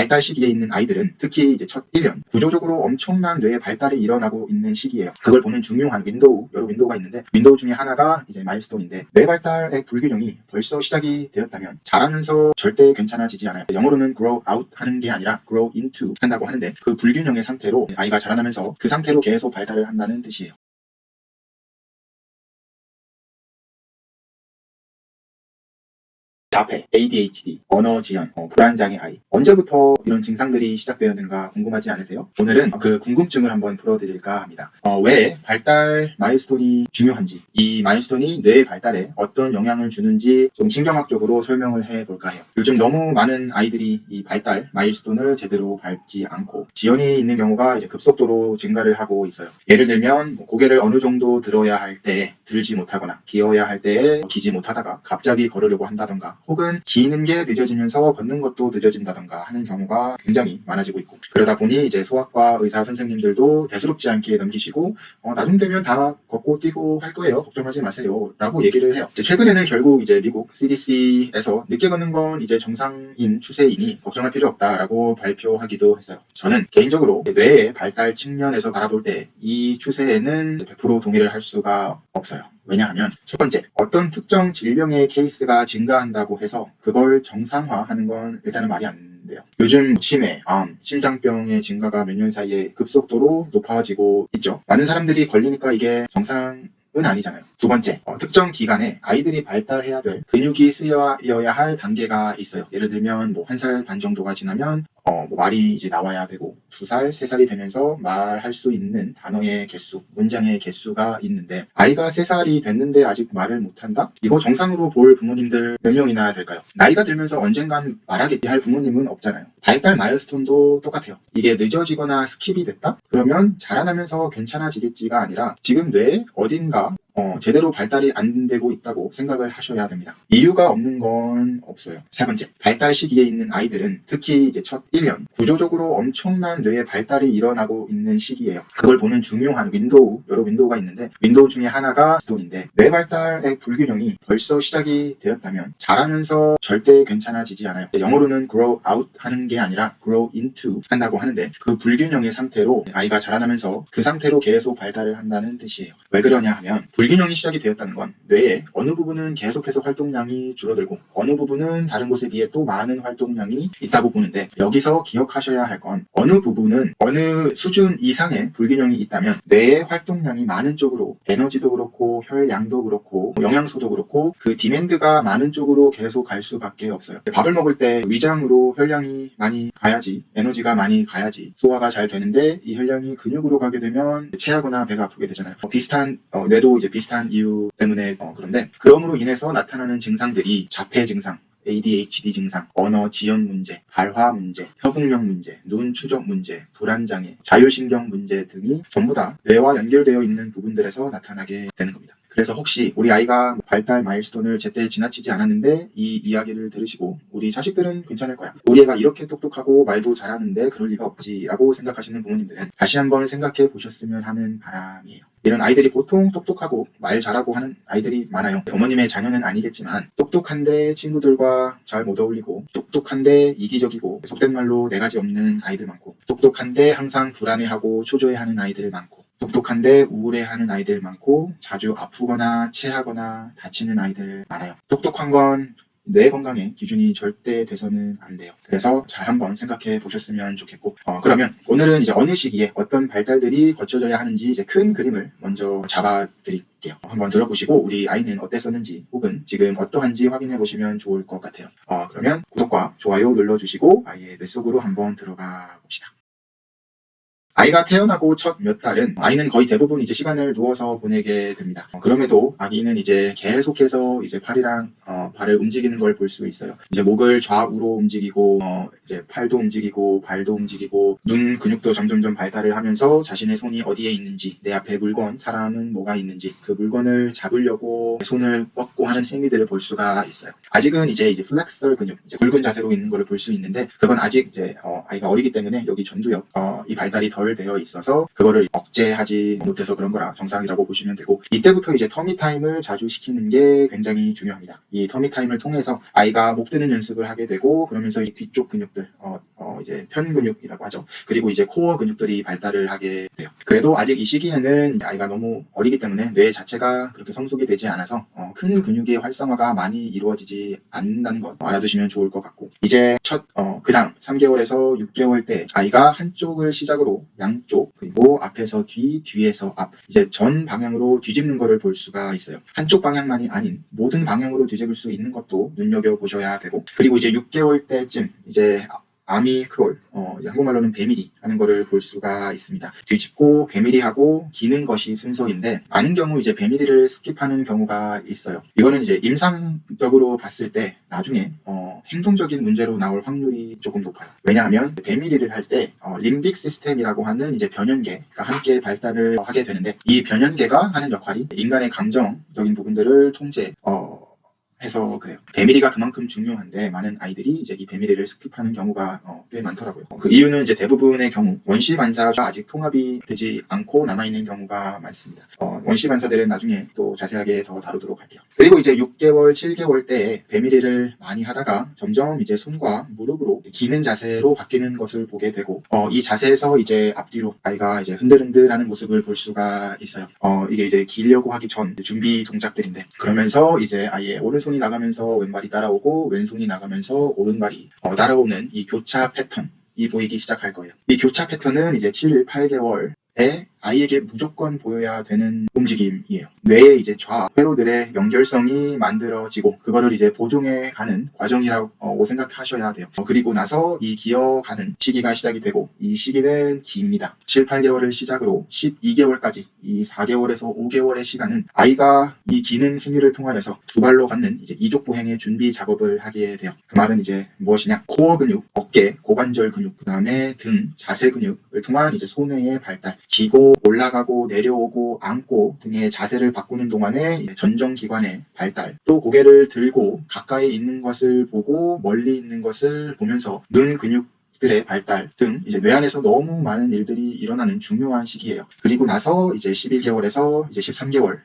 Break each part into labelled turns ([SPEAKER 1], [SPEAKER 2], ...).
[SPEAKER 1] 발달 시기에 있는 아이들은 특히 이제 첫 1년 구조적으로 엄청난 뇌의 발달이 일어나고 있는 시기예요. 그걸 보는 중요한 여러 윈도우가 있는데 윈도우 중에 하나가 이제 마일스톤인데 뇌 발달의 불균형이 벌써 시작이 되었다면 자라면서 절대 괜찮아지지 않아요. 영어로는 grow out 하는 게 아니라 grow into 한다고 하는데 그 불균형의 상태로 아이가 자라나면서 그 상태로 계속 발달을 한다는 뜻이에요. 자폐, ADHD, 언어 지연, 불안장애 아이. 언제부터 이런 증상들이 시작되었는가 궁금하지 않으세요? 오늘은 그 궁금증을 한번 풀어드릴까 합니다. 왜 발달 마일스톤이 중요한지, 이 마일스톤이 뇌의 발달에 어떤 영향을 주는지 좀 신경학적으로 설명을 해볼까 해요. 요즘 너무 많은 아이들이 이 발달 마일스톤을 제대로 밟지 않고 지연이 있는 경우가 이제 급속도로 증가를 하고 있어요. 예를 들면 고개를 어느 정도 들어야 할 때 들지 못하거나 기어야 할 때에 기지 못하다가 갑자기 걸으려고 한다던가 혹은 기는 게 늦어지면서 걷는 것도 늦어진다던가 하는 경우가 굉장히 많아지고 있고 그러다 보니 이제 소아과 의사 선생님들도 대수롭지 않게 넘기시고 나중 되면 다 걷고 뛰고 할 거예요. 걱정하지 마세요. 라고 얘기를 해요. 최근에는 결국 이제 미국 CDC에서 늦게 걷는 건 이제 정상인 추세이니 걱정할 필요 없다라고 발표하기도 했어요. 저는 개인적으로 뇌의 발달 측면에서 바라볼 때 이 추세에는 100% 동의를 할 수가 없어요. 왜냐하면 첫 번째, 어떤 특정 질병의 케이스가 증가한다고 해서 그걸 정상화하는 건 일단은 말이 안 돼요. 요즘 치매, 암, 심장병의 증가가 몇 년 사이에 급속도로 높아지고 있죠. 많은 사람들이 걸리니까 이게 정상은 아니잖아요. 두 번째, 특정 기간에 아이들이 발달해야 될 근육이 쓰여야 할 단계가 있어요. 예를 들면 1살 반 정도가 지나면 말이 이제 나와야 되고 2살, 3살이 되면서 말할 수 있는 단어의 개수, 문장의 개수가 있는데 아이가 3살이 됐는데 아직 말을 못한다? 이거 정상으로 볼 부모님들 몇 명이나 될까요? 나이가 들면서 언젠간 말하겠지 할 부모님은 없잖아요. 발달 마일스톤도 똑같아요. 이게 늦어지거나 스킵이 됐다? 그러면 자라나면서 괜찮아지겠지가 아니라 지금 뇌에 어딘가 제대로 발달이 안 되고 있다고 생각을 하셔야 됩니다. 이유가 없는 건 없어요. 세 번째, 발달 시기에 있는 아이들은 특히 이제 첫 1년 구조적으로 엄청난 뇌의 발달이 일어나고 있는 시기예요. 그걸 보는 중요한 여러 윈도우가 있는데 윈도우 중에 하나가 스톤인데 뇌 발달의 불균형이 벌써 시작이 되었다면 자라면서 절대 괜찮아지지 않아요. 영어로는 grow out 하는 게 아니라 grow into 한다고 하는데 그 불균형의 상태로 아이가 자라나면서 그 상태로 계속 발달을 한다는 뜻이에요. 왜 그러냐 하면 불균형이 시작이 되었다는 건 뇌의 어느 부분은 계속해서 활동량이 줄어들고 어느 부분은 다른 곳에 비해 또 많은 활동량이 있다고 보는데 여기서 기억하셔야 할 건 어느 부분은 어느 수준 이상의 불균형이 있다면 뇌의 활동량이 많은 쪽으로 에너지도 그렇고 혈량도 그렇고 영양소도 그렇고 그 디맨드가 많은 쪽으로 계속 갈 수밖에 없어요. 밥을 먹을 때 위장으로 혈량이 많이 가야지 에너지가 많이 가야지 소화가 잘 되는데 이 혈량이 근육으로 가게 되면 체하거나 배가 아프게 되잖아요. 비슷한 뇌도 이제 비슷한 이유 때문에 그런데 그럼으로 인해서 나타나는 증상들이 자폐 증상, ADHD 증상, 언어 지연 문제, 발화 문제, 협응력 문제, 눈 추적 문제, 불안장애, 자율신경 문제 등이 전부 다 뇌와 연결되어 있는 부분들에서 나타나게 되는 겁니다. 그래서 혹시 우리 아이가 발달 마일스톤을 제때 지나치지 않았는데 이 이야기를 들으시고 우리 자식들은 괜찮을 거야. 우리 애가 이렇게 똑똑하고 말도 잘하는데 그럴 리가 없지라고 생각하시는 부모님들은 다시 한번 생각해 보셨으면 하는 바람이에요. 이런 아이들이 보통 똑똑하고 말 잘하고 하는 아이들이 많아요. 어머님의 자녀는 아니겠지만 똑똑한데 친구들과 잘 못 어울리고 똑똑한데 이기적이고 속된 말로 네 가지 없는 아이들 많고 똑똑한데 항상 불안해하고 초조해하는 아이들 많고 똑똑한데 우울해하는 아이들 많고 자주 아프거나 체하거나 다치는 아이들 많아요. 똑똑한 건 뇌 건강의 기준이 절대 돼서는 안 돼요. 그래서 잘 한번 생각해 보셨으면 좋겠고 그러면 오늘은 이제 어느 시기에 어떤 발달들이 거쳐져야 하는지 이제 큰 그림을 먼저 잡아드릴게요. 한번 들어보시고 우리 아이는 어땠었는지 혹은 지금 어떠한지 확인해 보시면 좋을 것 같아요. 그러면 구독과 좋아요 눌러주시고 아이의 뇌 속으로 한번 들어가 봅시다. 아이가 태어나고 첫 몇 달은 아이는 거의 대부분 이제 시간을 누워서 보내게 됩니다. 그럼에도 아기는 이제 계속해서 이제 팔이랑 발을 움직이는 걸 볼 수 있어요. 이제 목을 좌우로 움직이고 이제 팔도 움직이고 발도 움직이고 눈 근육도 점점점 발달을 하면서 자신의 손이 어디에 있는지 내 앞에 물건, 사람은 뭐가 있는지 그 물건을 잡으려고 손을 뻗고 하는 행위들을 볼 수가 있어요. 아직은 이제 플렉서 근육, 이제 굵은 자세로 있는 걸 볼 수 있는데 그건 아직 이제 아이가 어리기 때문에 여기 전두엽 이 발달이 덜 덜 되어 있어서 그거를 억제하지 못해서 그런 거라 정상이라고 보시면 되고, 이때부터 이제 터미타임을 자주 시키는 게 굉장히 중요합니다. 이 터미타임을 통해서 아이가 목 드는 연습을 하게 되고, 그러면서 이 뒤쪽 근육들, 이제 편 근육이라고 하죠. 그리고 이제 코어 근육들이 발달을 하게 돼요. 그래도 아직 이 시기에는 아이가 너무 어리기 때문에 뇌 자체가 그렇게 성숙이 되지 않아서 큰 근육의 활성화가 많이 이루어지지 않는다는 것 알아두시면 좋을 것 같고, 이제 그 다음 3개월에서 6개월 때 아이가 한쪽을 시작으로 양쪽, 그리고 앞에서 뒤, 뒤에서 앞, 이제 전 방향으로 뒤집는 거를 볼 수가 있어요. 한쪽 방향만이 아닌 모든 방향으로 뒤집을 수 있는 것도 눈여겨보셔야 되고, 그리고 이제 6개월 때쯤 이제 아미 크롤, 한국말로는 배밀이 하는 거를 볼 수가 있습니다. 뒤집고 배밀이하고 기는 것이 순서인데, 많은 경우 이제 배밀이를 스킵하는 경우가 있어요. 이거는 이제 임상적으로 봤을 때 나중에 행동적인 문제로 나올 확률이 조금 높아요. 왜냐하면 배밀이를 할 때 림빅 시스템이라고 하는 이제 변연계가 함께 발달을 하게 되는데, 이 변연계가 하는 역할이 인간의 감정적인 부분들을 해서 그래요. 배밀이가 그만큼 중요한데 많은 아이들이 이제 이 배밀이를 스킵하는 경우가 꽤 많더라고요. 그 이유는 이제 대부분의 경우 원시 반사가 아직 통합이 되지 않고 남아있는 경우가 많습니다. 원시 반사들은 나중에 또 자세하게 더 다루도록 할게요. 그리고 이제 6개월, 7개월 때에 배밀이를 많이 하다가 점점 이제 손과 무릎으로 기는 자세로 바뀌는 것을 보게 되고, 이 자세에서 이제 앞뒤로 아이가 이제 흔들흔들하는 모습을 볼 수가 있어요. 이게 이제 기려고 하기 전 준비 동작들인데, 그러면서 이제 아이의 오른손이 나가면서 왼발이 따라오고 왼손이 나가면서 오른발이 따라오는 이 교차 패턴이 보이기 시작할 거예요. 이 교차 패턴은 이제 7, 8개월에 아이에게 무조건 보여야 되는 움직임이에요. 뇌의 이제 회로들의 연결성이 만들어지고 그거를 이제 보정해 가는 과정이라고 생각하셔야 돼요. 그리고 나서 이 기어가는 시기가 시작이 되고, 이 시기는 깁니다. 7, 8개월을 시작으로 12개월까지 이 4개월에서 5개월의 시간은 아이가 이 기는 행위를 통하여서 두 발로 걷는 이제 이족보행의 준비 작업을 하게 돼요. 그 말은 이제 무엇이냐? 코어 근육, 어깨, 고관절 근육, 그 다음에 등, 자세 근육을 통한 이제 손의 발달, 기고 올라가고 내려오고 앉고 등의 자세를 바꾸는 동안에 전정기관의 발달, 또 고개를 들고 가까이 있는 것을 보고 멀리 있는 것을 보면서 눈 근육들의 발달 등 이제 뇌 안에서 너무 많은 일들이 일어나는 중요한 시기예요. 그리고 나서 이제 11개월에서 이제 13개월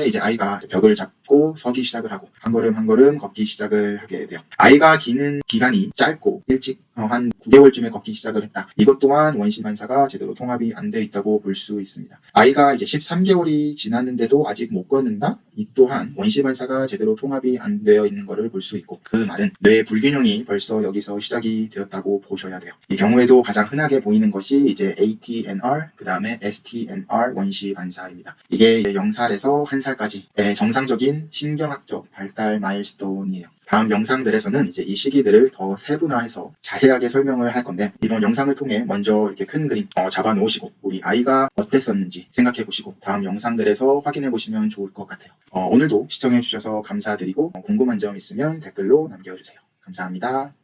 [SPEAKER 1] 이제 아이가 벽을 잡고 서기 시작을 하고 한 걸음 한 걸음 걷기 시작을 하게 돼요. 아이가 기는 기간이 짧고 일찍 한 9개월쯤에 걷기 시작을 했다. 이것 또한 원시 반사가 제대로 통합이 안 되어 있다고 볼 수 있습니다. 아이가 이제 13개월이 지났는데도 아직 못 걷는다? 이 또한 원시 반사가 제대로 통합이 안 되어 있는 것을 볼 수 있고, 그 말은 뇌 불균형이 벌써 여기서 시작이 되었다고 보셔야 돼요. 이 경우에도 가장 흔하게 보이는 것이 이제 ATNR, 그 다음에 STNR 원시 반사입니다. 이게 이제 0살에서 1살까지의 정상적인 신경학적 발달 마일스톤이에요. 다음 영상들에서는 이제 이 시기들을 더 세분화해서 자세하게 설명을 할 건데, 이번 영상을 통해 먼저 이렇게 큰 그림 잡아 놓으시고 우리 아이가 어땠었는지 생각해 보시고 다음 영상들에서 확인해 보시면 좋을 것 같아요. 오늘도 시청해 주셔서 감사드리고 궁금한 점 있으면 댓글로 남겨주세요. 감사합니다.